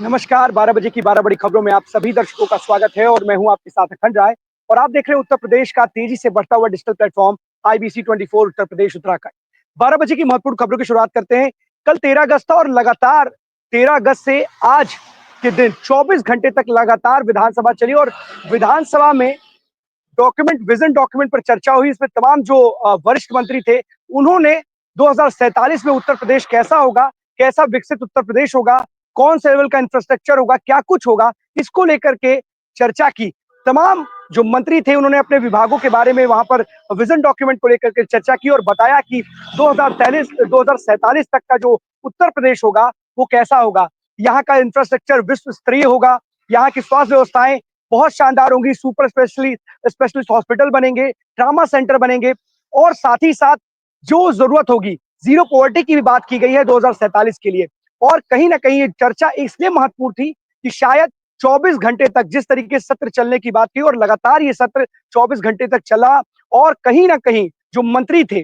नमस्कार, 12 बजे की 12 बड़ी खबरों में आप सभी दर्शकों का स्वागत है और मैं हूं आपके साथ अखंड राय। और आप देख रहे हैं उत्तर प्रदेश का तेजी से बढ़ता हुआ digital platform IBC 24 Uttar Pradesh Uttarakhand. 12 बजे की महत्वपूर्ण खबरों की शुरुआत करते हैं। कल 13 अगस्त था और लगातार 13 अगस्त से आज के दिन 24 घंटे तक लगातार विधानसभा चली और विधानसभा में विजन डॉक्यूमेंट पर चर्चा हुई। इसमें तमाम जो वरिष्ठ मंत्री थे उन्होंने 2047 में उत्तर प्रदेश कैसा होगा, कैसा विकसित उत्तर प्रदेश होगा, कौन से लेवल का इंफ्रास्ट्रक्चर होगा, क्या कुछ होगा, इसको लेकर के चर्चा की। तमाम जो मंत्री थे उन्होंने अपने विभागों के बारे में वहां पर विजन डॉक्यूमेंट को लेकर के चर्चा की और बताया कि 2047 तक का जो उत्तर प्रदेश होगा वो कैसा होगा। यहाँ का इंफ्रास्ट्रक्चर विश्व स्तरीय होगा, यहाँ की स्वास्थ्य व्यवस्थाएं बहुत शानदार होंगी, सुपर स्पेशलिस्ट हॉस्पिटल बनेंगे, ट्रामा सेंटर बनेंगे और साथ ही साथ जो जरूरत होगी जीरो पॉवर्टी की भी बात की गई है 2047 के लिए। और कहीं ना कहीं ये चर्चा इसलिए महत्वपूर्ण थी कि शायद 24 घंटे तक जिस तरीके से सत्र चलने की बात की और लगातार ये सत्र 24 घंटे तक चला और कहीं ना कहीं जो मंत्री थे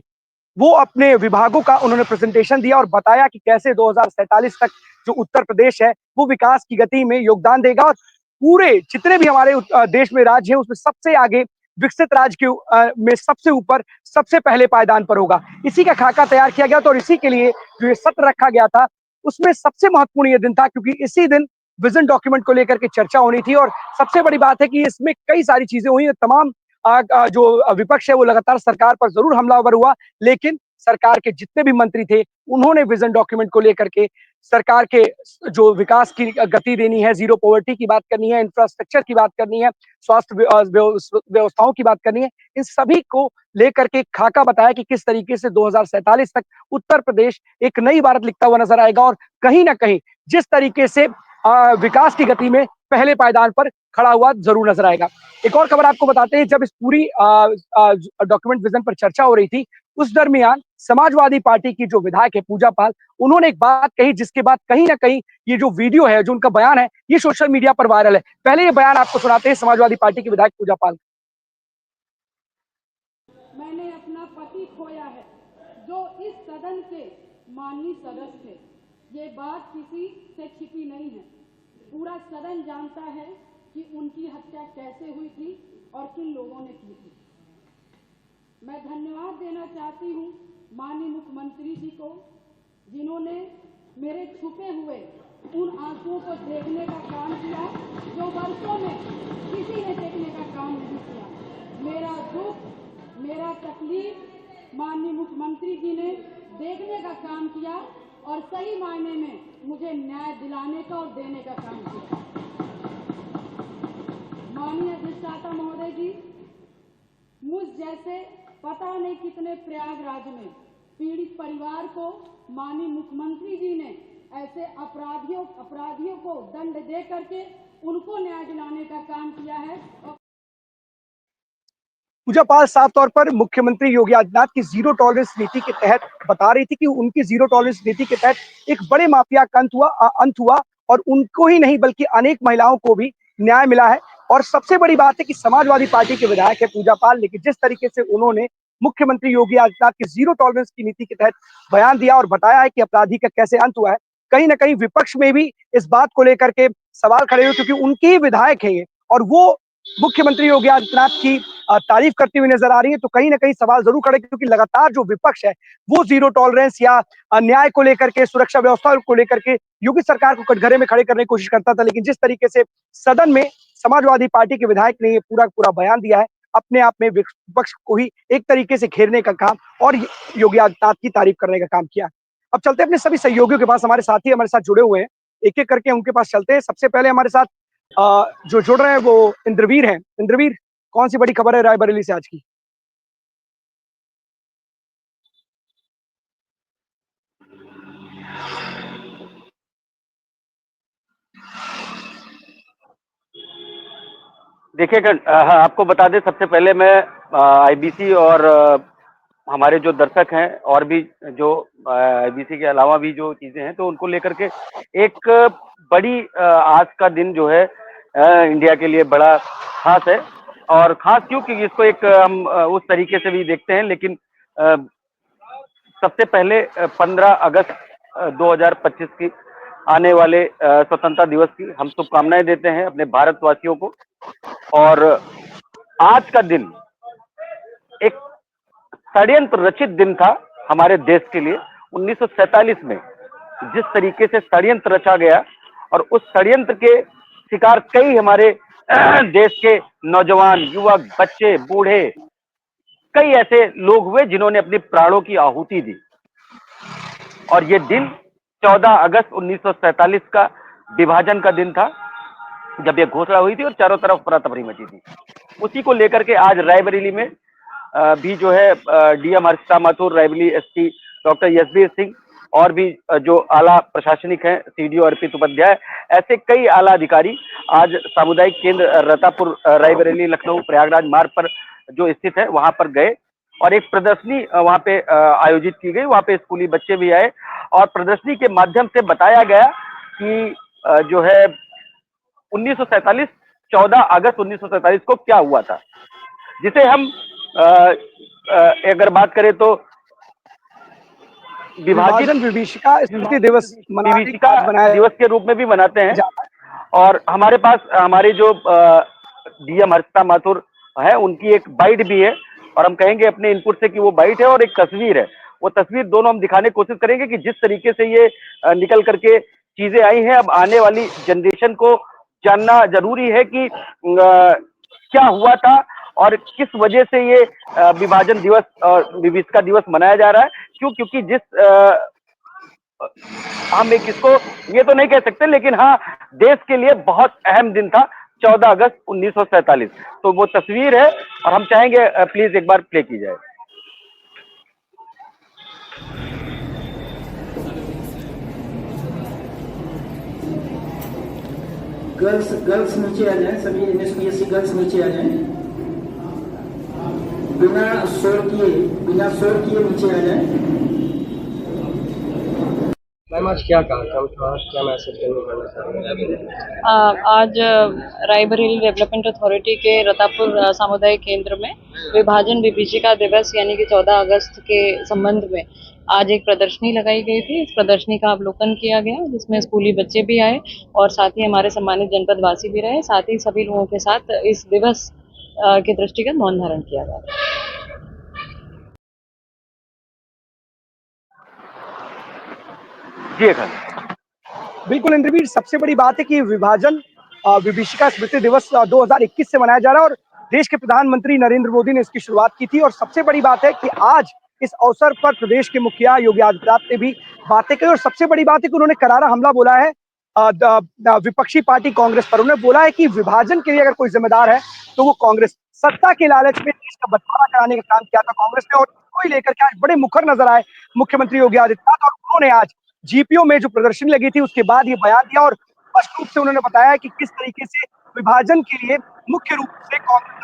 वो अपने विभागों का उन्होंने प्रेजेंटेशन दिया और बताया कि कैसे 2047 तक जो उत्तर प्रदेश है वो विकास की गति में योगदान देगा और पूरे जितने भी हमारे देश में राज्य है उसमें सबसे आगे विकसित राज्य के में सबसे ऊपर सबसे पहले पायदान पर होगा। इसी का खाका तैयार किया गया था और इसी के लिए जो ये सत्र रखा गया था उसमें सबसे महत्वपूर्ण ये दिन था क्योंकि इसी दिन विजन डॉक्यूमेंट को लेकर के चर्चा होनी थी। और सबसे बड़ी बात है कि इसमें कई सारी चीजें हुई, तमाम जो विपक्ष है वो लगातार सरकार पर जरूर हमलावर हुआ, लेकिन सरकार के जितने भी मंत्री थे उन्होंने विजन डॉक्यूमेंट को लेकर के सरकार के जो विकास की गति देनी है, जीरो पॉवर्टी की बात करनी है, इंफ्रास्ट्रक्चर की बात करनी है, स्वास्थ्य व्यवस्थाओं की बात करनी है, इन सभी को लेकर के खाका बताया कि किस तरीके से 2047 तक उत्तर प्रदेश एक नई इबारत लिखता हुआ नजर आएगा और कहीं ना कहीं जिस तरीके से विकास की गति में पहले पायदान पर खड़ा हुआ जरूर नजर आएगा। एक और खबर आपको बताते हैं, जब इस पूरी डॉक्यूमेंट विजन पर चर्चा हो रही थी उस दरमियान समाजवादी पार्टी की जो विधायक है पूजा पाल, उन्होंने एक बात कही जिसके बाद कहीं ना कहीं ये जो वीडियो है, जो उनका बयान है, ये सोशल मीडिया पर वायरल है। पहले ये बयान आपको सुनाते हैं समाजवादी पार्टी की विधायक पूजा पाल। मैंने अपना पति खोया है जो इस सदन के माननीय सदस्य थे। ये बात किसी से छिपी नहीं है, पूरा सदन जानता है कि उनकी हत्या कैसे हुई थी और किन लोगों ने की थी। मैं धन्यवाद देना चाहती हूँ माननीय मुख्यमंत्री जी को, जिन्होंने मेरे छुपे हुए उन आंसुओं को देखने का काम किया जो वर्षों में किसी ने देखने का काम नहीं किया। मेरा दुख, मेरा तकलीफ माननीय मुख्यमंत्री जी ने देखने का काम किया और सही मायने में मुझे न्याय दिलाने का और देने का काम किया। माननीय अधिष्ठाता महोदय जी, मुझ जैसे पता नहीं कितने प्रयागराज में पीड़ित परिवार को माननीय मुख्यमंत्री जी ने ऐसे अपराधियों को दंड दे करके उनको न्याय दिलाने का काम किया है। पूजा पाल साफ तौर पर मुख्यमंत्री योगी आदित्यनाथ की जीरो टॉलरेंस नीति के तहत बता रही थी कि उनकी जीरो टॉलरेंस नीति के तहत एक बड़े माफिया का अंत हुआ और उनको ही नहीं बल्कि अनेक महिलाओं को भी न्याय मिला है। और सबसे बड़ी बात है कि समाजवादी पार्टी के विधायक है पूजा पाल, लेकिन जिस तरीके से उन्होंने मुख्यमंत्री योगी आदित्यनाथ की जीरो टॉलरेंस की नीति के तहत बयान दिया और बताया है कि अपराधी का कैसे अंत हुआ है, कहीं ना कहीं विपक्ष में भी इस बात को लेकर के सवाल खड़े हुए क्योंकि उनके ही विधायक है ये और वो मुख्यमंत्री योगी आदित्यनाथ की तारीफ करती हुई नजर आ रही है। तो कहीं ना कहीं सवाल जरूर खड़े क्योंकि लगातार जो विपक्ष है वो जीरो टॉलरेंस या न्याय को लेकर के, सुरक्षा व्यवस्था को लेकर के योगी सरकार को कटघरे में खड़े करने की कोशिश करता था, लेकिन जिस तरीके से सदन में समाजवादी पार्टी के विधायक ने ये पूरा बयान दिया है, अपने आप में विपक्ष को ही एक तरीके से घेरने का काम और योगी आदित्यनाथ की तारीफ करने का काम किया। अब चलते अपने सभी सहयोगियों के पास, हमारे साथी हमारे साथ जुड़े हुए हैं, एक एक करके उनके पास चलते हैं। सबसे पहले हमारे साथ जो जुड़ रहे हैं वो इंद्रवीर हैं। इंद्रवीर, कौन सी बड़ी खबर है रायबरेली से आज की? देखिए हाँ, आपको बता दें, सबसे पहले मैं आईबीसी और हमारे जो दर्शक हैं और भी जो आईबीसी के अलावा भी जो चीजें हैं तो उनको लेकर के एक बड़ी आज का दिन जो है इंडिया के लिए बड़ा खास है। और खास क्यों, क्योंकि इसको एक हम उस तरीके से भी देखते हैं, लेकिन सबसे पहले 15 अगस्त 2025 की आने वाले स्वतंत्रता दिवस की हम शुभकामनाएं देते हैं अपने भारतवासियों को। और आज का दिन एक षड्यंत्र रचित दिन था हमारे देश के लिए। 1947 में जिस तरीके से षड्यंत्र रचा गया और उस षड्यंत्र के शिकार कई हमारे देश के नौजवान, युवक, बच्चे, बूढ़े, कई ऐसे लोग हुए जिन्होंने अपने प्राणों की आहुति दी। और ये दिन 14 अगस्त 1947 का विभाजन का दिन था, जब ये घोषणा हुई थी और चारों तरफ अफरा-तफरी मची थी। उसी को लेकर के आज रायबरेली में भी जो है DM Harshita Mathur, Raebareli SP doctor Yashveer Singh और भी जो आला प्रशासनिक हैं, सीडीओ अर्पित उपाध्याय, ऐसे कई आला अधिकारी आज सामुदायिक केंद्र रतापुर, रायबरेली, लखनऊ, प्रयागराज मार्ग पर जो स्थित है वहां पर गए और एक प्रदर्शनी वहां पे आयोजित की गई। वहां पे स्कूली बच्चे भी आए और प्रदर्शनी के माध्यम से बताया गया कि जो है 1947 14 अगस्त 1947 को क्या हुआ था, जिसे हम अगर बात करें तो विभाजन विभीषिका स्मृति दिवस विभीषिका दिवस के रूप में भी मनाते हैं। जाता है। और हमारे पास हमारे जो डीएम हर्षिता माथुर है उनकी एक बाइट भी है और हम कहेंगे अपने इनपुट से कि वो बाइट है और एक तस्वीर है। वो तस्वीर दोनों हम दिखाने की कोशिश करेंगे कि जिस तरीके से ये निकल करके चीजें आई हैं, अब आने वाली जनरेशन को जानना जरूरी है कि क्या हुआ था और किस वजह से ये विभाजन दिवस और विभीषिका दिवस मनाया जा रहा है। क्योंकि जिस हम एक इसको ये तो नहीं कह सकते, लेकिन हाँ देश के लिए बहुत अहम दिन था 14 अगस्त 1947। तो वो तस्वीर है और हम चाहेंगे प्लीज एक बार प्ले की जाए। गर्ल्स नीचे आ जाएं, सभी एनएसपीएससी गर्ल्स नीचे आ जाएं, बिना शोर किए नीचे आ जाएं। मैम आज क्या कार्यक्रम था, क्या मैसेज करना चाह आज रायबरेली डेवलपमेंट अथॉरिटी के रतापुर सामुदायिक केंद्र में विभाजन विभीषिका दिवस यानी कि 14 अगस्त के संबंध में आज एक प्रदर्शनी लगाई गई थी। इस प्रदर्शनी का अवलोकन किया गया, जिसमें स्कूली बच्चे भी आए और साथ ही हमारे सम्मानित जनपद वासी भी रहे। साथ ही सभी लोगों के साथ इस दिवस के दृष्टिगत मौन धारण किया गया। जी बिल्कुल इंद्रवीर, सबसे बड़ी बात है कि विभाजन विभीषिका स्मृति दिवस 2021 से मनाया जा रहा है और देश के प्रधानमंत्री नरेंद्र मोदी ने इसकी शुरुआत की थी। और सबसे बड़ी बात है कि आज इस अवसर पर प्रदेश के मुखिया योगी आदित्यनाथ ने भी बातें की और सबसे बड़ी बात है कि उन्होंने करारा हमला बोला है विपक्षी पार्टी कांग्रेस पर। उन्होंने बोला है कि विभाजन के लिए अगर कोई जिम्मेदार है तो वो कांग्रेस। सत्ता के लालच में देश का बंटवारा कराने का काम किया था कांग्रेस ने और कोई लेकर के आज बड़े मुखर नजर आए मुख्यमंत्री योगी आदित्यनाथ। और उन्होंने आज जीपीओ में जो प्रदर्शनी लगी थी उसके बाद ये बयान दिया और स्पष्ट रूप से उन्होंने बताया कि किस तरीके से विभाजन के लिए मुख्य रूप से कांग्रेस।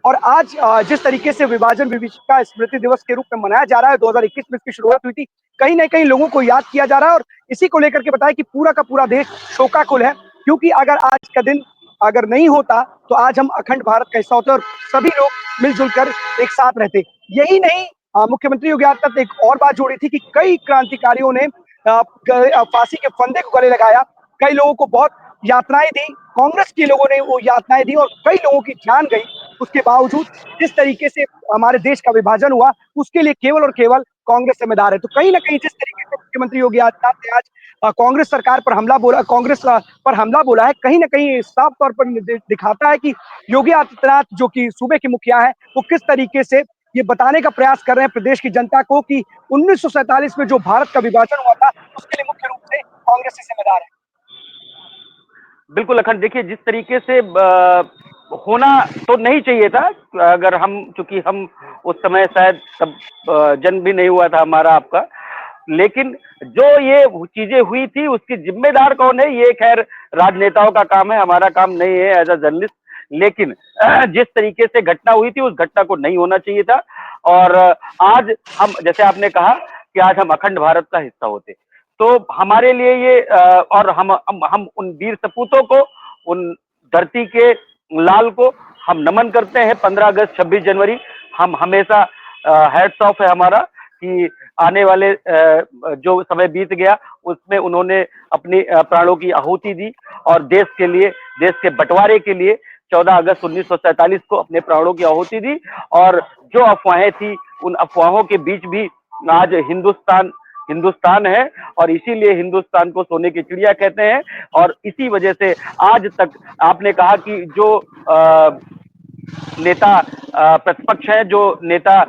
और आज जिस तरीके से विभाजन विभीषिका स्मृति दिवस के रूप में मनाया जा रहा है, 2021 में इसकी शुरुआत हुई थी, कहीं ना कहीं लोगों को याद किया जा रहा है और इसी को लेकर के बताया कि पूरा का पूरा देश शोकाकुल है। क्योंकि अगर आज का दिन अगर नहीं होता तो आज हम अखंड भारत का हिस्सा होते और सभी लोग मिलजुल कर एक साथ रहते। यही नहीं, मुख्यमंत्री योगी आदित्यनाथ ने एक और बात जोड़ी थी कि कई क्रांतिकारियों ने फांसी के फंदे को गले लगाया, कई लोगों को बहुत यातनाएं दी, कांग्रेस के लोगों ने वो यातनाएं दी और कई लोगों की जान गई। उसके बावजूद जिस तरीके से हमारे देश का विभाजन हुआ उसके लिए केवल और केवल कांग्रेस जिम्मेदार है। तो कहीं ना कहीं जिस तरीके से मुख्यमंत्री योगी आदित्यनाथ ने आज कांग्रेस सरकार पर हमला बोला, कांग्रेस पर हमला बोला है, कहीं ना कहीं साफ तौर पर दिखाता है कि योगी आदित्यनाथ जो कि सूबे के मुखिया है वो किस तरीके से ये बताने का प्रयास कर रहे हैं प्रदेश की जनता को कि 1947 में जो भारत का विभाजन हुआ था उसके लिए मुख्य रूप से कांग्रेस ही जिम्मेदार है। बिल्कुल अखंड, देखिए जिस तरीके से होना तो नहीं चाहिए था, अगर हम चूंकि हम उस समय शायद तब जन्म भी नहीं हुआ था हमारा आपका, लेकिन जो ये चीजें हुई थी उसकी जिम्मेदार कौन है ये खैर राजनेताओं का काम है, हमारा काम नहीं है एज अ जर्नलिस्ट। लेकिन जिस तरीके से घटना हुई थी उस घटना को नहीं होना चाहिए था। और आज हम, जैसे आपने कहा कि आज हम अखंड भारत का हिस्सा होते, तो हमारे लिए ये और हम उन वीर सपूतों को, उन धरती के लाल को हम नमन करते हैं। 15 अगस्त 26 जनवरी हम हमेशा हैट्स ऑफ है हमारा कि आने वाले जो समय बीत गया उसमें उन्होंने अपनी प्राणों की आहुति दी और देश के लिए, देश के बंटवारे के लिए 14 अगस्त 1947 को अपने प्राणों की आहुति दी। और जो अफवाहें थी, उन अफवाहों के बीच भी आज हिंदुस्तान है और इसीलिए हिंदुस्तान को सोने की चिड़िया कहते हैं। और इसी वजह से आज तक आपने कहा कि जो नेता प्रतिपक्ष हैं, जो नेता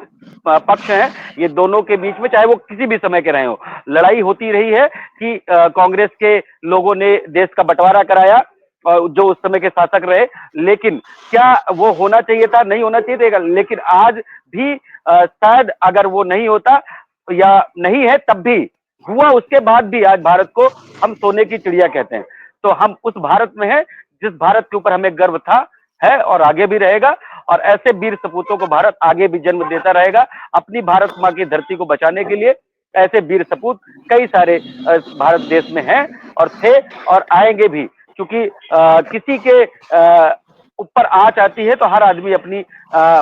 पक्ष हैं, ये दोनों के बीच में चाहे वो किसी भी समय के रहे हो, लड़ाई होती रही है कि कांग्रेस के लोगों ने देश का बंटवारा कराया और जो उस समय के शासक रहे। लेकिन क्या वो होना चाहिए था? नहीं होना चाहिए था। लेकिन आज भी शायद अगर वो नहीं होता या नहीं है तब भी हुआ, उसके बाद भी आज भारत को हम सोने की चिड़िया कहते हैं। तो हम उस भारत में हैं जिस भारत के ऊपर हमें गर्व था, है और आगे भी रहेगा। और ऐसे वीर सपूतों को भारत आगे भी जन्म देता रहेगा। अपनी भारत माँ की धरती को बचाने के लिए ऐसे वीर सपूत कई सारे भारत देश में हैं और थे और आएंगे भी। क्योंकि किसी के ऊपर आँच आती है तो हर आदमी अपनी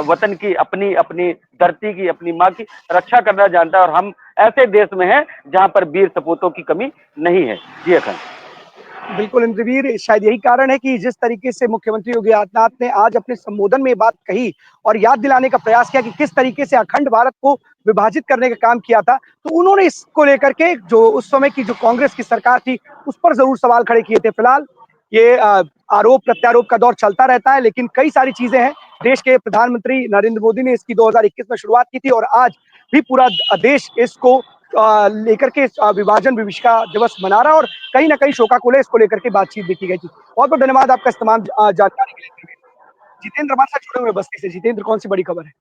वतन की, अपनी अपनी धरती की, अपनी माँ की रक्षा करना जानता है। और हम ऐसे देश में हैं जहां पर वीर सपूतों की कमी नहीं है। जी अखंड। बिल्कुल इंद्रवीर, शायद यही कारण है कि जिस तरीके से मुख्यमंत्री योगी आदित्यनाथ ने आज अपने संबोधन में ये बात कही और याद दिलाने का प्रयास किया कि किस तरीके से अखंड भारत को विभाजित करने का काम किया था, तो उन्होंने इसको लेकर के जो उस समय की जो कांग्रेस की सरकार थी उस पर जरूर सवाल खड़े किए थे। फिलहाल ये आरोप प्रत्यारोप का दौर चलता रहता है, लेकिन कई सारी चीजें हैं। देश के प्रधानमंत्री नरेंद्र मोदी ने इसकी 2021 में शुरुआत की थी और आज भी पूरा देश इसको लेकर के विभाजन विभीषिका दिवस मना रहा है और कहीं ना कहीं शोकाकुल है। इसको लेकर के बातचीत भी की गई थी। बहुत बहुत धन्यवाद आपका इस तमाम जानकारी के लिए। जितेंद्र हमारे साथ जुड़े हुए हैं बस्ती से। जितेंद्र, कौन सी बड़ी खबर है?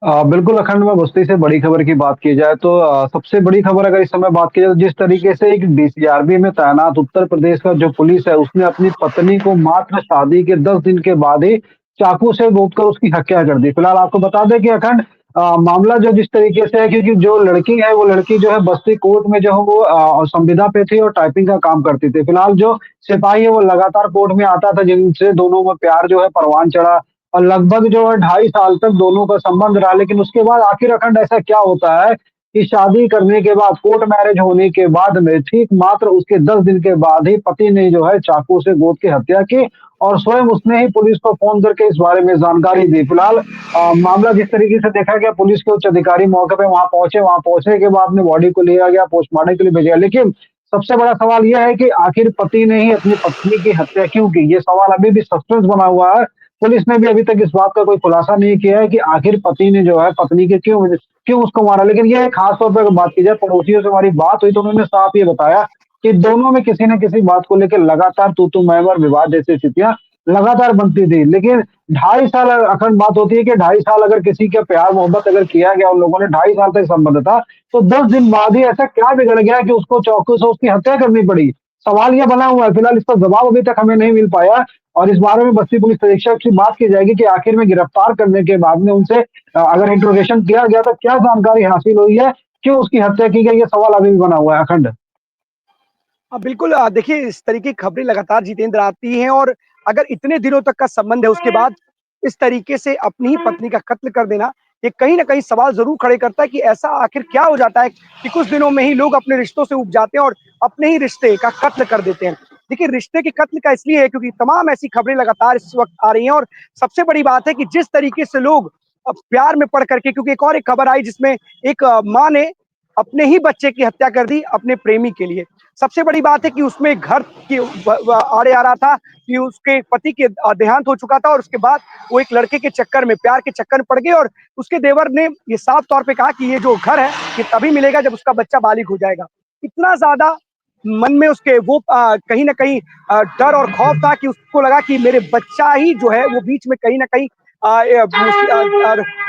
बिल्कुल अखंड में बस्ती से बड़ी खबर की बात की जाए तो सबसे बड़ी खबर अगर इस समय बात की जाए तो जिस तरीके से एक डीसीआरबी में तैनात उत्तर प्रदेश का जो पुलिस है उसने अपनी पत्नी को मात्र शादी के 10 दिन के बाद ही चाकू से गोदकर उसकी हत्या कर दी। फिलहाल आपको बता दें कि अखंड मामला जो जिस तरीके से है, क्योंकि जो लड़की है वो लड़की जो है बस्ती कोर्ट में जो है वो संविदा पे थी और टाइपिंग का काम करती थी। फिलहाल जो सिपाही है वो लगातार कोर्ट में आता था जिनसे दोनों में प्यार जो है परवान चढ़ा और लगभग जो है 2.5 साल तक दोनों का संबंध रहा। लेकिन उसके बाद आखिर अखंड ऐसा क्या होता है कि शादी करने के बाद, कोर्ट मैरिज होने के बाद में ठीक मात्र उसके 10 दिन के बाद ही पति ने जो है चाकू से गोद की हत्या की और स्वयं उसने ही पुलिस को फोन करके इस बारे में जानकारी दी। फिलहाल मामला जिस तरीके से देखा गया, पुलिस के उच्च अधिकारी मौके पे वहां पहुंचने के बाद में बॉडी को लिया गया, पोस्टमार्टम के लिए भेजा। लेकिन सबसे बड़ा सवाल यह है कि आखिर पति ने ही अपनी पत्नी की हत्या क्यों की? ये सवाल अभी भी सस्पेंस बना हुआ है। पुलिस ने भी अभी तक इस बात का कोई खुलासा नहीं किया है कि आखिर पति ने जो है पत्नी के क्यों उसको मारा। लेकिन यह खास तौर पर अगर बात की जाए, पड़ोसियों से हमारी बात हुई तो उन्होंने साफ ये बताया कि दोनों में किसी न किसी बात को लेकर लगातार तू मैं और विवाद जैसी स्थितियां लगातार बनती थी। लेकिन 2.5 साल अखंड बात होती है कि 2.5 साल अगर किसी का प्यार मोहब्बत अगर किया गया, उन लोगों ने 2.5 साल तक संबंध था, तो 10 दिन बाद ही ऐसा क्या बिगड़ गया कि उसको चाकू से उसकी हत्या करनी पड़ी? सवाल यह बना हुआ है। फिलहाल इसका जवाब अभी तक हमें नहीं मिल पाया और इस बारे में बस्ती पुलिस अधीक्षक से बात की जाएगी कि आखिर में गिरफ्तार करने के बाद में उनसे अगर इंट्रोगेशन किया गया तो क्या जानकारी हासिल हुई है, क्यों उसकी हत्या की गई, ये सवाल अभी भी बना हुआ है अखंड। बिल्कुल, देखिए इस तरीके की खबरें लगातार जितेंद्र आती हैं और अगर इतने दिनों तक का संबंध है उसके बाद इस तरीके से अपनी ही पत्नी का कत्ल कर देना, ये कहीं ना कहीं सवाल जरूर खड़े करता है कि ऐसा आखिर क्या हो जाता है कि कुछ दिनों में ही लोग अपने रिश्तों से उब जाते हैं और अपने ही रिश्ते का कत्ल कर देते हैं। देखिए, रिश्ते के कत्ल का इसलिए है क्योंकि तमाम ऐसी खबरें लगातार इस वक्त आ रही हैं और सबसे बड़ी बात है कि जिस तरीके से लोग प्यार में पड़ करके, क्योंकि एक और एक खबर आई जिसमें एक माँ ने अपने ही बच्चे की हत्या कर दी अपने प्रेमी के लिए। सबसे बड़ी बात है कि उसमें घर की आड़े आ रहा था कि उसके पति के देहांत हो चुका था और उसके बाद वो एक लड़के के चक्कर में, प्यार के चक्कर में पड़ गए और उसके देवर ने ये साफ तौर पे कहा कि ये जो घर है ये तभी मिलेगा जब उसका बच्चा बालिग हो जाएगा। इतना ज्यादा मन में उसके वो कहीं ना कहीं डर और खौफ था कि उसको लगा कि मेरे बच्चा ही जो है वो बीच में कहीं ना कहीं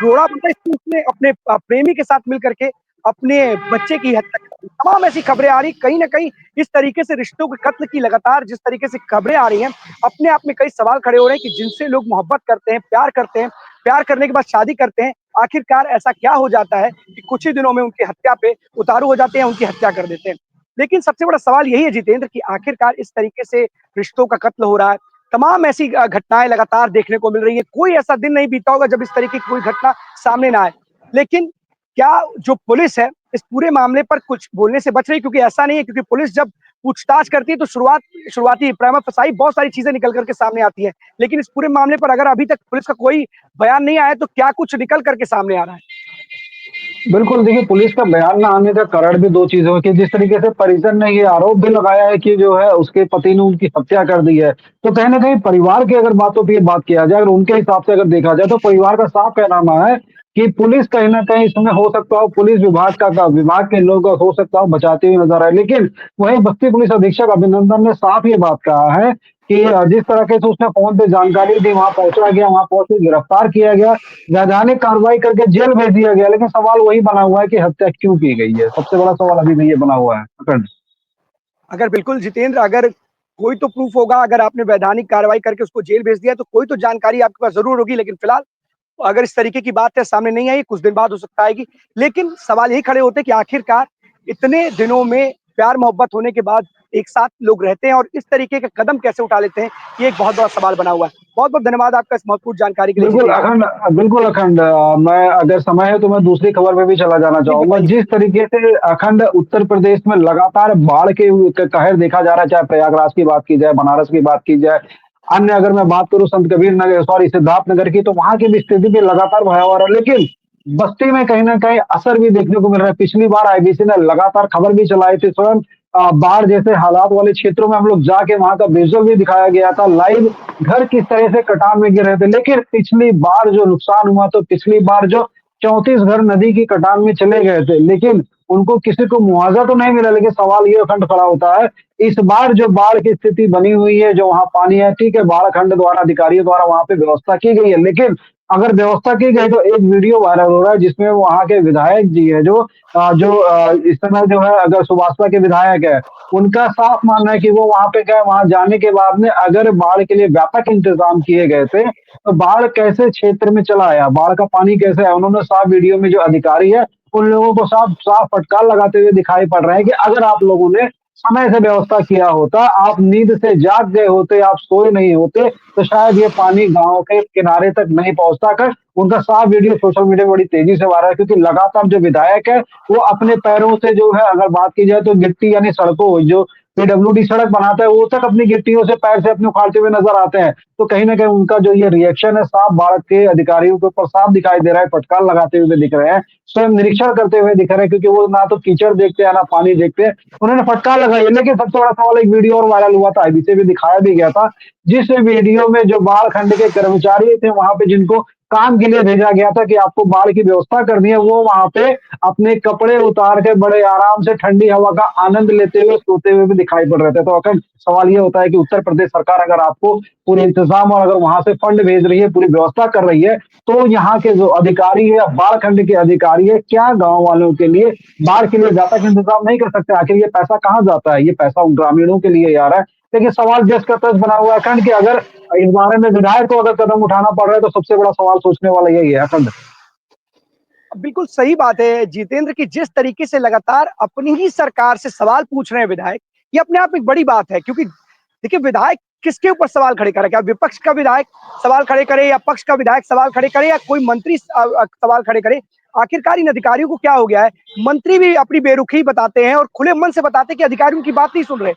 रोड़ा पड़ता है। उसने अपने प्रेमी के साथ मिल करके अपने बच्चे की हत्या कर दी। तमाम ऐसी खबरें आ रही, कहीं ना कहीं इस तरीके से रिश्तों के कत्ल की लगातार जिस तरीके से खबरें आ रही हैं, अपने आप में कई सवाल खड़े हो रहे हैं कि जिनसे लोग मोहब्बत करते हैं, प्यार करने के बाद शादी करते हैं, आखिरकार ऐसा क्या हो जाता है कि कुछ ही दिनों में उनकी हत्या पे उतारू हो जाते हैं, उनकी हत्या कर देते हैं। लेकिन सबसे बड़ा सवाल यही है जितेंद्र कि आखिरकार इस तरीके से रिश्तों का कत्ल हो रहा है। तमाम ऐसी घटनाएं लगातार देखने को मिल रही है। कोई ऐसा दिन नहीं बीता होगा जब इस तरीके की कोई घटना सामने ना आए। लेकिन क्या जो पुलिस है इस पूरे मामले पर कुछ बोलने से बच रही? क्योंकि ऐसा नहीं है, क्योंकि पुलिस जब पूछताछ करती है तो शुरुआती प्रेमा फसाई बहुत सारी चीजें निकल करके सामने आती है, लेकिन इस पूरे मामले पर अगर अभी तक पुलिस का कोई बयान नहीं आया तो क्या कुछ निकल करके सामने आ रहा है? बिल्कुल, देखिए पुलिस का बयान ना आने का कारण भी 2 चीज़ों की, जिस तरीके से परिजन ने ये आरोप भी लगाया है कि जो है उसके पति ने उनकी हत्या कर दी है। तो कहीं न कहीं परिवार की अगर बातों पे बात किया जाए, अगर उनके हिसाब से अगर देखा जाए तो परिवार का साफ कहना है कि पुलिस कहीं न कहीं इसमें हो सकता हो पुलिस विभाग के लोग हो सकता हो बचाते हुए नज़र आए। लेकिन वहीं बस्ती पुलिस अधीक्षक अभिनंदन ने साफ ये बात कहा है कि जिस तरीके से उसने फ़ोन पे जानकारी दी, वहाँ पहुँचा गया, वहाँ पहुँच के गिरफ्तार किया गया, वैधानिक कार्रवाई करके जेल भेज दिया गया, लेकिन सवाल वही बना हुआ है कि हत्या क्यों की गई है? सबसे बड़ा सवाल अभी भी ये बना हुआ है। अखंड। अगर बिल्कुल जितेंद्र, अगर कोई तो प्रूफ होगा, अगर आपने वैधानिक कार्रवाई करके उसको जेल भेज दिया तो कोई तो जानकारी आपके पास जरूर होगी, लेकिन फिलहाल अगर इस तरीके की बात है सामने नहीं आई, कुछ दिन बाद हो सकता है कि, लेकिन सवाल यही खड़े होते हैं कि आखिरकार इतने दिनों में प्यार मोहब्बत होने के बाद एक साथ लोग रहते हैं और इस तरीके का कदम कैसे उठा लेते हैं, ये एक बहुत बड़ा सवाल बना हुआ है। बहुत बहुत धन्यवाद आपका इस महत्वपूर्ण जानकारी के लिए बिल्कुल जितेंद्र। अखंड बिल्कुल अखंड मैं अगर समय है तो मैं दूसरी खबर पे भी चला जाना जी चाहूँगा। बताइए। जिस तरीके से अखंड उत्तर प्रदेश में लगातार बाढ़ के कहर देखा जा रहा है, चाहे प्रयागराज की बात की जाए, बनारस की बात की जाए, अन्य अगर मैं बात करूँ संत कबीर नगर सॉरी सिद्धार्थनगर की, तो वहाँ की भी स्थिति भी लगातार भयावह है। लेकिन बस्ती में कहीं न कहीं असर भी देखने को मिल रहा है। पिछली बार आईबीसी ने लगातार खबर भी चलाई थी, स्वयं बाढ़ जैसे हालात वाले क्षेत्रों में हम लोग जाके वहाँ का विज़ुअल भी दिखाया गया था, लाइव घर किस तरह से कटान में गिर रहे थे। लेकिन पिछली बार जो नुकसान हुआ, तो पिछली बार जो 34 घर नदी की कटान में चले गए थे, लेकिन उनको किसी को मुआवजा तो नहीं मिला। लेकिन सवाल ये अखंड खड़ा होता है, इस बार जो बाढ़ की स्थिति बनी हुई है, जो वहाँ पानी है, ठीक है, बाढ़ खंड द्वारा अधिकारियों द्वारा वहाँ पे व्यवस्था की गई है, लेकिन अगर व्यवस्था की गई तो एक वीडियो वायरल हो रहा है जिसमें वहाँ के विधायक जी है इस समय जो है अगर सुभाषपा के विधायक है, उनका साफ मानना है कि वो वहाँ पे गए, वहाँ जाने के बाद में अगर बाढ़ के लिए व्यापक इंतजाम किए गए थे, तो बाढ़ कैसे क्षेत्र में चला आया, बाढ़ का पानी कैसे आया? उन्होंने साफ वीडियो में जो अधिकारी है, उन लोगों को साफ साफ फटकार लगाते हुए दिखाई पड़ रहे हैं कि अगर आप लोगों ने समय से व्यवस्था किया होता, आप नींद से जाग गए होते, आप सोए नहीं होते, तो शायद ये पानी गाँव के किनारे तक नहीं पहुँचता। कर उनका साफ वीडियो सोशल मीडिया में बड़ी तेजी से वायरल है, क्योंकि लगातार जो विधायक है, वो अपने पैरों से जो है अगर बात की जाए तो गिट्टी यानी सड़कों जो पीडब्ल्यूडी सड़क बनाता है, वो तक अपनी गिट्टियों से पैर से अपने उखाड़ते हुए नजर आते हैं। तो कहीं न कहीं उनका जो ये रिएक्शन है साफ भारत के अधिकारियों के ऊपर साफ दिखाई दे रहा है, फटकार लगाते हुए दिख रहे हैं, स्वयं निरीक्षण करते हुए दिख रहे हैं, क्योंकि वो ना तो कीचड़ देखते हैं, ना पानी देखते हैं। उन्होंने फटकार लगाई है, लेकिन सबसे बड़ा सवाल एक वीडियो और वायरल हुआ था, आईबीसी में दिखाया भी गया था, जिस वीडियो में जो बाढ़ खंड के कर्मचारी थे वहाँ पे जिनको काम के लिए भेजा गया था कि आपको बाढ़ की व्यवस्था करनी है, वो वहाँ पे अपने कपड़े उतार के बड़े आराम से ठंडी हवा का आनंद लेते हुए, सोते हुए भी दिखाई पड़ रहे थे। तो अखंड सवाल ये होता है कि उत्तर प्रदेश सरकार अगर आपको पूरे इंतजाम और अगर वहाँ से फंड भेज रही है, पूरी व्यवस्था कर रही है, तो यहाँ के जो अधिकारी है, बाढ़ खंड के अधिकारी है, क्या गाँव वालों के लिए बाढ़ के लिए व्यापक इंतजाम नहीं कर सकते? आखिर ये पैसा कहाँ जाता है? ये पैसा उन ग्रामीणों के लिए आ रहा है। लेकिन सवाल जस का तस बना हुआ है अखंड कि अगर इस बारे में विधायक को अगर कदम उठाना पड़ रहा है, तो सबसे बड़ा सवाल सोचने वाला यही है अखंड। बिल्कुल सही बात है जितेंद्र की, जिस तरीके से लगातार अपनी ही सरकार से सवाल पूछ रहे हैं विधायक, ये अपने आप में एक बड़ी बात है। क्योंकि देखिए विधायक किसके ऊपर सवाल खड़े करे, क्या विपक्ष का विधायक सवाल खड़े करे या पक्ष का विधायक सवाल खड़े करे या कोई मंत्री सवाल खड़े करे? आखिरकार इन अधिकारियों को क्या हो गया है? मंत्री भी अपनी बेरुखी बताते हैं और खुले मन से बताते हैं कि अधिकारियों की बात नहीं सुन रहे।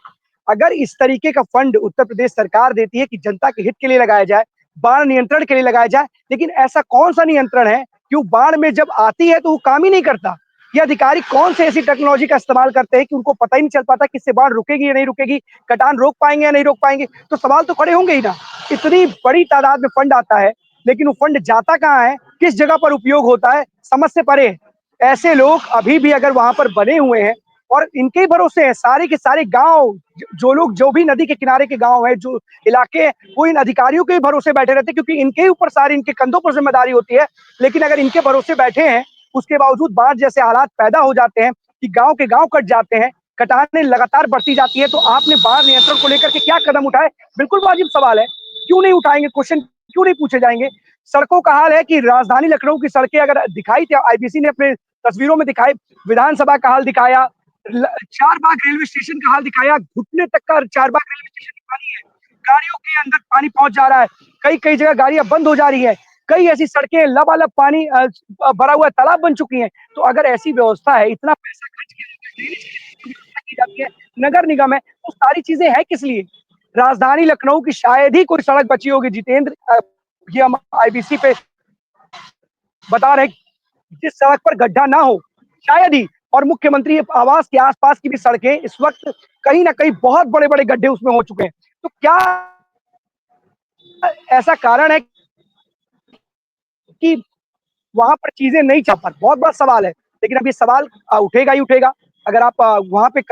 अगर इस तरीके का फंड उत्तर प्रदेश सरकार देती है कि जनता के हित के लिए लगाया जाए, बाढ़ नियंत्रण के लिए लगाया जाए, लेकिन ऐसा कौन सा नियंत्रण है कि वो बाढ़ में जब आती है तो वो काम ही नहीं करता? ये अधिकारी कौन से ऐसी टेक्नोलॉजी का इस्तेमाल करते हैं कि उनको पता ही नहीं चल पाता कि इससे बाढ़ रुकेगी या नहीं रुकेगी, कटान रोक पाएंगे या नहीं रोक पाएंगे? तो सवाल तो खड़े होंगे ही ना। इतनी बड़ी तादाद में फंड आता है, लेकिन वो फंड जाता कहाँ है, किस जगह पर उपयोग होता है, समझ से परे है। ऐसे लोग अभी भी अगर वहां पर बने हुए हैं और इनके ही भरोसे हैं सारे के सारे गांव, जो लोग जो भी नदी के किनारे के गांव है, जो इलाके हैं, वो इन अधिकारियों के ही भरोसे बैठे रहते हैं, क्योंकि इनके ही ऊपर सारी इनके कंधों पर जिम्मेदारी होती है। लेकिन अगर इनके भरोसे बैठे हैं, उसके बावजूद बाढ़ जैसे हालात पैदा हो जाते हैं कि गांव के गांव कट जाते हैं, कटाने लगातार बढ़ती जाती है, तो आपने बाढ़ नियंत्रण को लेकर के क्या कदम उठाए? बिल्कुल वाजिब सवाल है, क्यों नहीं उठाएंगे? क्वेश्चन क्यों नहीं पूछे जाएंगे? सड़कों का हाल है कि राजधानी लखनऊ की सड़कें अगर दिखाई थी, आईबीसी ने अपने तस्वीरों में दिखाई, विधानसभा का हाल दिखाया, चारबाग रेलवे स्टेशन का हाल दिखाया, घुटने तक का चारबाग रेलवे स्टेशन पानी है, गाड़ियों के अंदर पानी पहुंच जा रहा है, कई कई जगह गाड़ियां बंद हो जा रही है। कई ऐसी सड़कें लबालब पानी भरा हुआ तालाब बन चुकी हैं। तो अगर ऐसी व्यवस्था है, इतना पैसा खर्च किया जाता है, ड्रेनेज की व्यवस्था की जाती है, नगर निगम है, तो सारी चीजें हैं किस लिए? राजधानी लखनऊ की शायद ही कोई सड़क बची होगी जितेंद्र, ये हम आईबीसी पे बता रहे जिस सड़क पर गड्ढा ना हो, शायद ही। और मुख्यमंत्री आवास के आसपास की भी सड़कें इस वक्त कहीं ना कहीं बहुत बड़े बड़े गड्ढे उसमें हो चुके हैं। तो क्या ऐसा कारण है कि वहां पर चीजें नहीं चल पा रही? बहुत बड़ा सवाल है, लेकिन अब ये सवाल उठेगा ही उठेगा। अगर आप वहां पे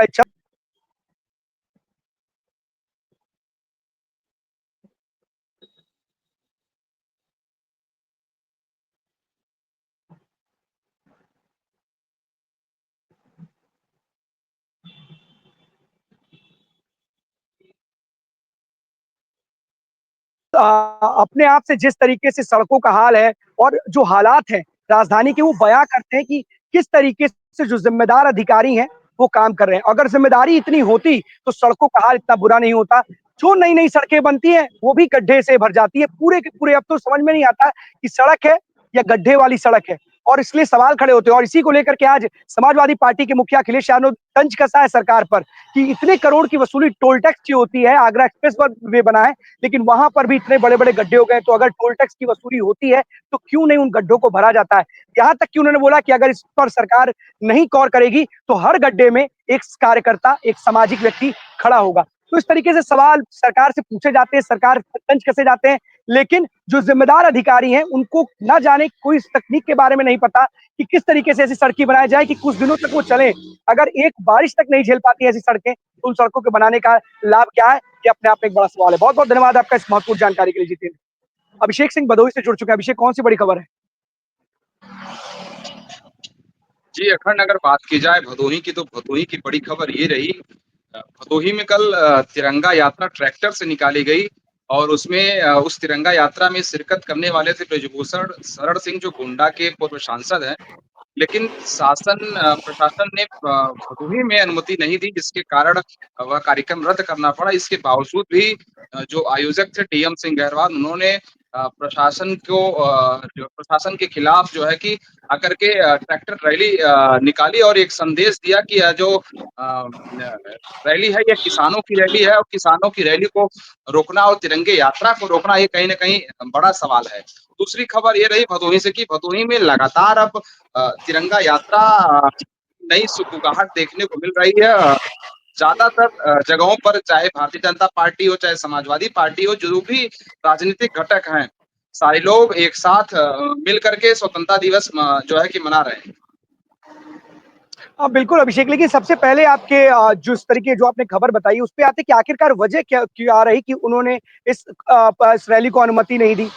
अपने आप से जिस तरीके से सड़कों का हाल है और जो हालात हैं राजधानी के, वो बयां करते हैं कि किस तरीके से जो जिम्मेदार अधिकारी हैं वो काम कर रहे हैं। अगर जिम्मेदारी इतनी होती तो सड़कों का हाल इतना बुरा नहीं होता। जो नई नई सड़कें बनती हैं वो भी गड्ढे से भर जाती है पूरे के पूरे। अब तो समझ में नहीं आता कि सड़क है या गड्ढे वाली सड़क है, और इसलिए सवाल खड़े होते हैं। और इसी को लेकर के आज समाजवादी पार्टी के मुखिया अखिलेश यादव ने तंज कसा है सरकार पर कि इतने करोड़ की वसूली टोल टैक्स की होती है, आगरा एक्सप्रेस पर वे बना है, लेकिन वहां पर भी इतने बड़े बड़े गड्ढे हो गए। तो अगर टोल टैक्स की वसूली होती है तो क्यों नहीं उन गड्ढों को भरा जाता है? यहां तक कि उन्होंने बोला कि अगर इस पर सरकार नहीं गौर करेगी तो हर गड्ढे में एक कार्यकर्ता, एक सामाजिक व्यक्ति खड़ा होगा। तो इस तरीके से सवाल सरकार से पूछे जाते हैं, सरकार तंज कसे जाते हैं, लेकिन जो जिम्मेदार अधिकारी हैं उनको ना जाने कोई इस तकनीक के बारे में नहीं पता कि किस तरीके से ऐसी सड़कें बनाई जाए कि कुछ दिनों तक वो चले। अगर एक बारिश तक नहीं झेल पाती ऐसी सड़कें तो उन सड़कों के बनाने का लाभ क्या है, ये अपने आप में एक बड़ा सवाल है। बहुत बहुत धन्यवाद आपका इस महत्वपूर्ण जानकारी के लिए जितेंद्र। अभिषेक सिंह भदोही से जुड़ चुके हैं। अभिषेक, कौन सी बड़ी खबर है? जी, अखंड अगर बात की जाए भदोही की, तो भदोही की बड़ी खबर ये रही, भदोही में कल तिरंगा यात्रा ट्रैक्टर से निकाली गई और उसमें उस तिरंगा यात्रा में शिरकत करने वाले थे ब्रजभूषण शरण सिंह, जो गोंडा के पूर्व सांसद हैं। लेकिन प्रशासन ने भदोही में अनुमति नहीं दी, जिसके कारण वह कार्यक्रम रद्द करना पड़ा। इसके बावजूद भी जो आयोजक थे डीएम सिंह गहरवाल, उन्होंने प्रशासन के खिलाफ जो है कि आकर के ट्रैक्टर रैली निकाली और एक संदेश दिया कि जो रैली है ये किसानों की रैली है, और किसानों की रैली को रोकना और तिरंगे यात्रा को रोकना ये कहीं ना कहीं बड़ा सवाल है। दूसरी खबर ये रही भदोही से कि भदोही में लगातार अब तिरंगा यात्रा नई सुगबुगाहट देखने को मिल रही है। ज्यादातर जगहों पर, चाहे भारतीय जनता पार्टी हो, चाहे समाजवादी पार्टी हो, जो भी राजनीतिक घटक हैं, सारे लोग एक साथ मिल करके स्वतंत्रता दिवस जो है कि मना रहे हैं। बिल्कुल अभिषेक, लेकिन सबसे पहले आपके जो इस तरीके जो आपने खबर बताई उस पे आते कि आखिरकार वजह क्या क्यों आ रही कि उन्होंने इस रैली को अनुमति नहीं दी?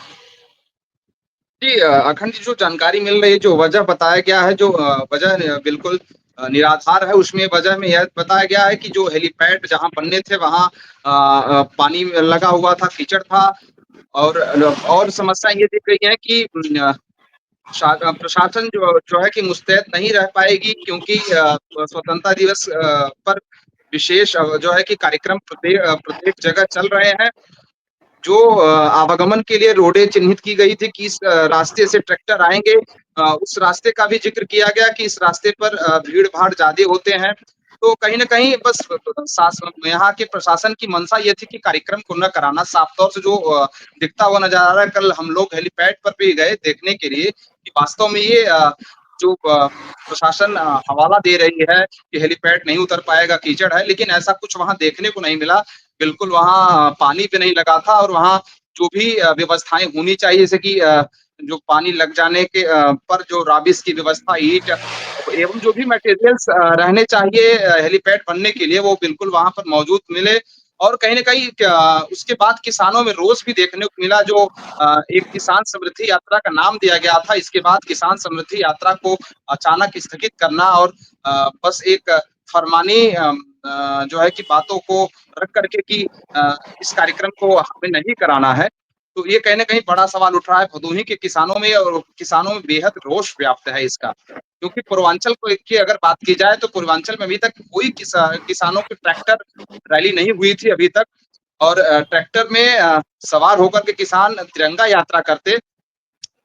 जी, अखंड जी, जो जानकारी मिल रही है, जो वजह बताया गया है, जो वजह बिल्कुल निराधार है। उसमें वजह में यह बताया गया है कि जो हेलीपैड जहां बनने थे वहां पानी लगा हुआ था, कीचड़ था, और समस्या ये दिख रही है कि प्रशासन जो है कि मुस्तैद नहीं रह पाएगी, क्योंकि स्वतंत्रता दिवस पर विशेष जो है कि कार्यक्रम प्रत्येक जगह चल रहे हैं। जो आवागमन के लिए रोडें चिन्हित की गई थी कि इस रास्ते से ट्रैक्टर आएंगे, उस रास्ते का भी जिक्र किया गया कि इस रास्ते पर भीड़ भाड़ ज्यादा होते हैं। तो कहीं ना कहीं बस यहाँ के प्रशासन की मंशा ये थी कि कार्यक्रम को न कराना। साफ तौर से जो दिखता हुआ नजर आ रहा है, कल हम लोग हेलीपैड पर भी गए देखने के लिए कि वास्तव में ये जो प्रशासन हवाला दे रही है कि हेलीपैड नहीं उतर पाएगा, कीचड़ है, लेकिन ऐसा कुछ वहां देखने को नहीं मिला। बिल्कुल वहां पानी भी नहीं लगा था, और वहां जो भी व्यवस्थाएं होनी चाहिए, जैसे कि जो पानी लग जाने के पर जो राबिस की व्यवस्था, ईंट एवं जो भी मटेरियल्स रहने चाहिए हेलीपैड बनने के लिए, वो बिल्कुल वहां पर मौजूद मिले। और कहीं ना कहीं उसके बाद किसानों में रोष भी देखने को मिला। जो एक किसान समृद्धि यात्रा का नाम दिया गया था, इसके बाद किसान समृद्धि यात्रा को अचानक स्थगित करना और बस एक फरमानी जो है कि बातों को रख करके कि इस कार्यक्रम को हमें नहीं कराना है, तो ये कहीं ना कहीं बड़ा सवाल उठ रहा है भदोही के किसानों में, और किसानों में बेहद रोष व्याप्त है इसका। क्योंकि पूर्वांचल की अगर बात की जाए तो पूर्वांचल में अभी तक कोई किसानों की ट्रैक्टर रैली नहीं हुई थी अभी तक, और ट्रैक्टर में सवार होकर के किसान तिरंगा यात्रा करते,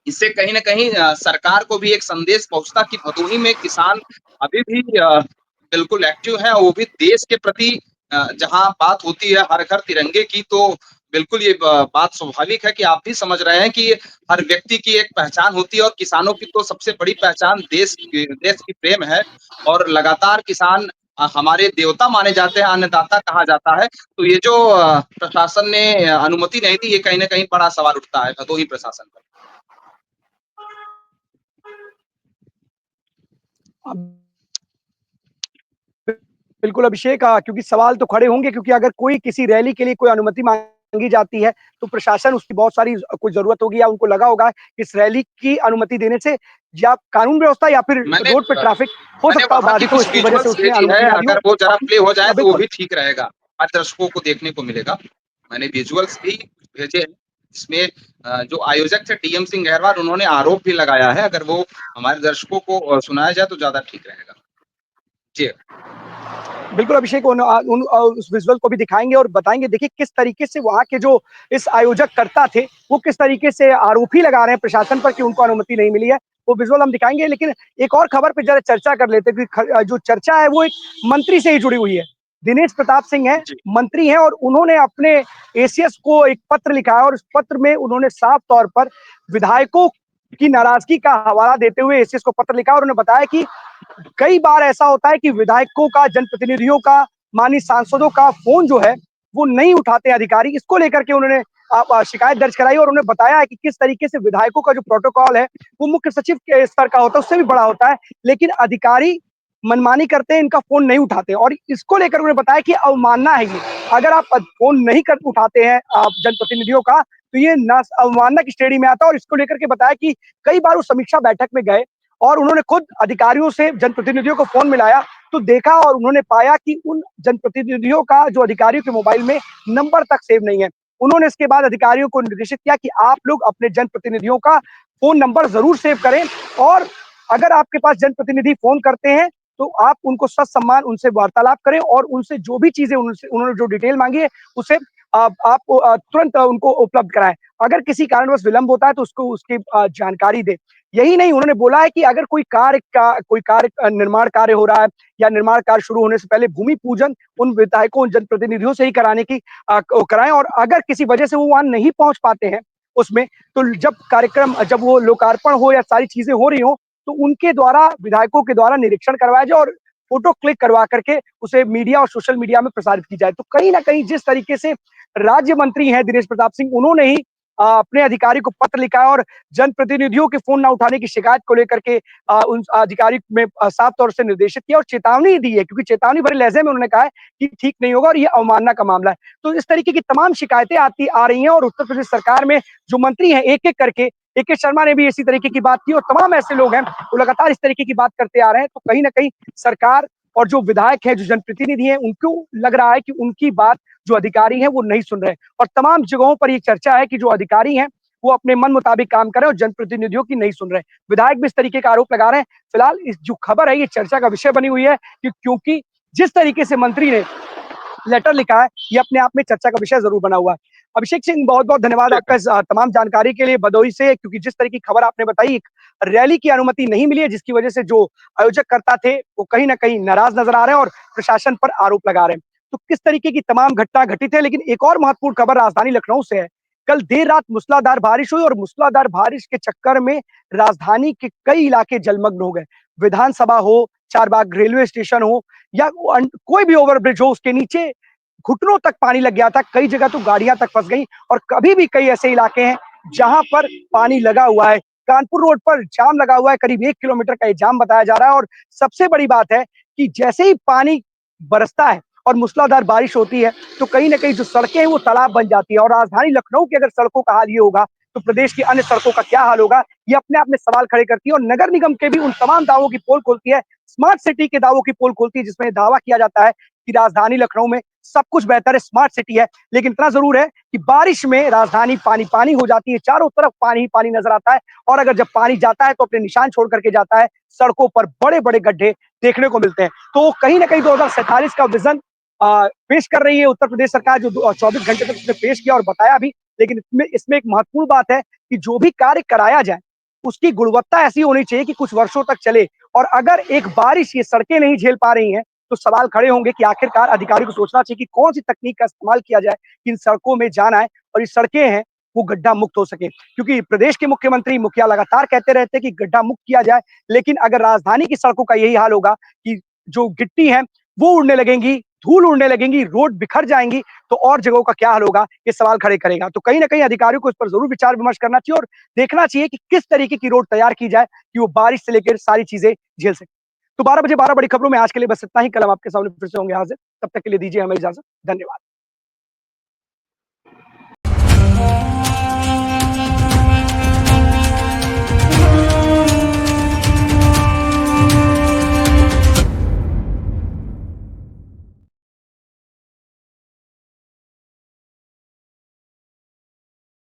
इससे कहीं न कहीं सरकार को भी एक संदेश पहुँचता कि भदोही में किसान अभी भी बिल्कुल एक्टिव हैं, वो भी देश के प्रति जहाँ बात होती है हर घर तिरंगे की, तो बिल्कुल ये बात स्वाभाविक है कि आप भी समझ रहे हैं कि हर व्यक्ति की एक पहचान होती है और किसानों की तो सबसे बड़ी पहचान देश की प्रेम है और लगातार किसान हमारे देवता माने जाते हैं, अन्नदाता कहा जाता है। तो ये जो प्रशासन ने अनुमति नहीं दी, ये कहीं न कहीं बड़ा सवाल उठता है भदोही प्रशासन पर। अब बिल्कुल अभिषेक, क्योंकि सवाल तो खड़े होंगे, क्योंकि अगर कोई किसी रैली के लिए कोई अनुमति मांगी जाती है तो प्रशासन उसकी बहुत सारी कोई जरूरत होगी, या उनको लगा होगा कि इस रैली की अनुमति देने से या कानून व्यवस्था या फिर रोड पे ट्रैफिक हो सकता है बाधित हो, इसकी वजह से उसने अनुमति ना दी हो। अगर वो जरा प्ले हो जाए तो वो बिल्कुल भी ठीक रहेगा, हर दर्शकों को देखने को मिलेगा। मैंने विजुअल्स भी भेजे हैं, जिसमें जो आयोजक थे टीएम सिंह गहरवाल, उन्होंने आरोप भी लगाया है, अगर वो हमारे दर्शकों को सुनाया जाए तो ज्यादा ठीक रहेगा। जी बिल्कुल अभिषेक, उस विजुअल को भी दिखाएंगे और बताएंगे। देखिए किस तरीके से वहां के जो इस आयोजक करता थे वो किस तरीके से आरोप ही लगा रहे हैं प्रशासन पर कि उनको अनुमति नहीं मिली है, वो विजुअल हम दिखाएंगे। लेकिन एक और खबर पे जरा चर्चा कर लेते हैं, क्योंकि जो चर्चा है वो एक मंत्री से ही जुड़ी हुई है। दिनेश प्रताप सिंह है, जी मंत्री हैं, और उन्होंने अपने एसीएस को एक पत्र लिखा है और उस पत्र में उन्होंने साफ तौर पर विधायकों की नाराजगी का हवाला देते हुए एसीएस को पत्र लिखा, और उन्होंने बताया कि कई बार ऐसा होता है कि विधायकों का, जनप्रतिनिधियों का, माननीय सांसदों का फोन जो है वो नहीं उठाते अधिकारी। इसको लेकर के उन्होंने शिकायत दर्ज कराई, और उन्होंने बताया है कि किस तरीके से विधायकों का जो प्रोटोकॉल है वो मुख्य सचिव के स्तर का होता है, उससे भी बड़ा होता है, लेकिन अधिकारी मनमानी करते हैं, इनका फोन नहीं उठाते। और इसको लेकर उन्होंने बताया कि अवमानना है ये, अगर आप फोन नहीं कर उठाते हैं जनप्रतिनिधियों का, तो ये अवमानना की श्रेणी में आता है। और इसको लेकर के बताया कि कई बार वो समीक्षा बैठक में गए और उन्होंने खुद अधिकारियों से जनप्रतिनिधियों को फोन मिलाया, तो देखा और उन्होंने पाया कि उन जनप्रतिनिधियों का जो अधिकारियों के मोबाइल में नंबर तक सेव नहीं है। उन्होंने इसके बाद अधिकारियों को निर्देशित किया कि आप लोग अपने जनप्रतिनिधियों का फोन नंबर जरूर सेव करें, और अगर आपके पास जनप्रतिनिधि फोन करते हैं तो आप उनको ससम्मान उनसे वार्तालाप करें, और उनसे जो भी चीजें उन्होंने जो डिटेल मांगी है उसे आप तुरंत उनको उपलब्ध कराएं। अगर किसी कारणवश विलंब होता है तो उसको उसकी जानकारी दें। यही नहीं, उन्होंने बोला है कि अगर कोई कार्य निर्माण कार्य हो रहा है या निर्माण कार्य शुरू होने से पहले भूमि पूजन उन विधायकों, उन जनप्रतिनिधियों से ही कराने की कराएं, और अगर किसी वजह से वो वहां नहीं पहुंच पाते हैं उसमें, तो जब वो लोकार्पण हो या सारी चीजें हो रही हो, तो उनके द्वारा, विधायकों के द्वारा निरीक्षण करवाया जाए और फोटो क्लिक करवा करके उसे मीडिया और सोशल मीडिया में प्रसारित की जाए। तो कहीं ना कहीं जिस तरीके से राज्य मंत्री हैं दिनेश प्रताप सिंह, उन्होंने ही अपने अधिकारी को पत्र लिखा है और जनप्रतिनिधियों के फोन ना उठाने की शिकायत को लेकर के उन अधिकारी में साफ तौर से निर्देशित किया और चेतावनी दी है, क्योंकि चेतावनी भरे लहजे में उन्होंने कहा है कि ठीक नहीं होगा और ये अवमानना का मामला है। तो इस तरीके की तमाम शिकायतें आ रही हैं, और उत्तर प्रदेश सरकार में जो मंत्री हैं एक एक करके, AK शर्मा ने भी इसी तरीके की बात की, और तमाम ऐसे लोग हैं वो लगातार इस तरीके की बात करते आ रहे हैं। तो कहीं ना कहीं सरकार और जो विधायक है, जो जनप्रतिनिधि हैं, उनको लग रहा है कि उनकी बात जो अधिकारी हैं वो नहीं सुन रहे, और तमाम जगहों पर ये चर्चा है कि जो अधिकारी हैं वो अपने मन मुताबिक काम कर रहे हैं और जनप्रतिनिधियों की नहीं सुन रहे। विधायक भी इस तरीके का आरोप लगा रहे हैं। फिलहाल इस जो खबर है ये चर्चा का विषय बनी हुई है कि क्योंकि जिस तरीके से मंत्री ने लेटर लिखा है ये अपने आप में चर्चा का विषय जरूर बना हुआ है। अभिषेक सिंह, बहुत बहुत धन्यवाद आपका इस तमाम जानकारी के लिए भदोही से, क्योंकि जिस तरह की खबर आपने बताई, रैली की अनुमति नहीं मिली है, जिसकी वजह से जो आयोजक करता थे वो कहीं ना कहीं नाराज नजर आ रहे हैं और प्रशासन पर आरोप लगा रहे हैं। तो किस तरीके की तमाम घटना घटित है। लेकिन एक और महत्वपूर्ण खबर राजधानी लखनऊ से है। कल देर रात मूसलाधार बारिश हुई और मूसलाधार बारिश के चक्कर में राजधानी के कई इलाके जलमग्न हो गए। विधानसभा हो, चारबाग रेलवे स्टेशन हो, या कोई भी ओवरब्रिज हो, उसके नीचे घुटनों तक पानी लग गया था। कई जगह तो गाड़ियां तक फंस गई, और कभी भी कई ऐसे इलाके हैं जहां पर पानी लगा हुआ है। कानपुर रोड पर जाम लगा हुआ है, करीब 1 किलोमीटर का ये जाम बताया जा रहा है। और सबसे बड़ी बात है कि जैसे ही पानी बरसता है और मूसलाधार बारिश होती है तो कहीं ना कहीं जो सड़कें हैं वो तालाब बन जाती है। और राजधानी लखनऊ की अगर सड़कों का हाल ये होगा तो प्रदेश की अन्य सड़कों का क्या हाल होगा, ये अपने आप में सवाल खड़े करती है। और नगर निगम के भी उन तमाम दावों की पोल खोलती है, स्मार्ट सिटी के दावों की पोल खोलती है, जिसमें दावा किया जाता है कि राजधानी लखनऊ में सब कुछ बेहतर है, स्मार्ट सिटी है। लेकिन इतना जरूर है कि बारिश में राजधानी पानी पानी हो जाती है, चारों तरफ पानी ही पानी नजर आता है। और अगर जब पानी जाता है तो अपने निशान छोड़ करके जाता है, सड़कों पर बड़े बड़े गड्ढे देखने को मिलते हैं। तो कहीं ना कहीं 2047 का विजन पेश कर रही है उत्तर प्रदेश सरकार, जो 24 घंटे तक उसने पेश किया और बताया भी। लेकिन इसमें एक महत्वपूर्ण बात है कि जो भी कार्य कराया जाए उसकी गुणवत्ता ऐसी होनी चाहिए कि कुछ वर्षों तक चले। और अगर एक बारिश ये सड़कें नहीं झेल पा रही हैं, तो सवाल खड़े होंगे कि आखिरकार अधिकारियों को सोचना चाहिए कि कौन सी तकनीक का इस्तेमाल किया जाए कि इन सड़कों में जान आए और ये सड़कें हैं वो गड्ढा मुक्त हो सके। क्योंकि प्रदेश के मुख्यमंत्री मुखिया लगातार कहते रहते हैं कि गड्ढा मुक्त किया जाए, लेकिन अगर राजधानी की सड़कों का यही हाल होगा कि जो गिट्टी है वो उड़ने लगेंगी, धूल उड़ने लगेंगी, रोड बिखर जाएंगी, तो और जगहों का क्या हाल होगा, ये सवाल खड़े करेगा। तो कहीं ना कहीं अधिकारियों को इस पर जरूर विचार विमर्श करना चाहिए और देखना चाहिए कि किस तरीके की रोड तैयार की जाए कि वो बारिश से लेकर सारी चीजें झेल सके। तो 12 बजे 12 बड़ी खबरों में आज के लिए बस इतना ही। कल हम आपके सामने फिर से होंगे हाजिर। तब तक के लिए दीजिए हमें इजाजत। धन्यवाद।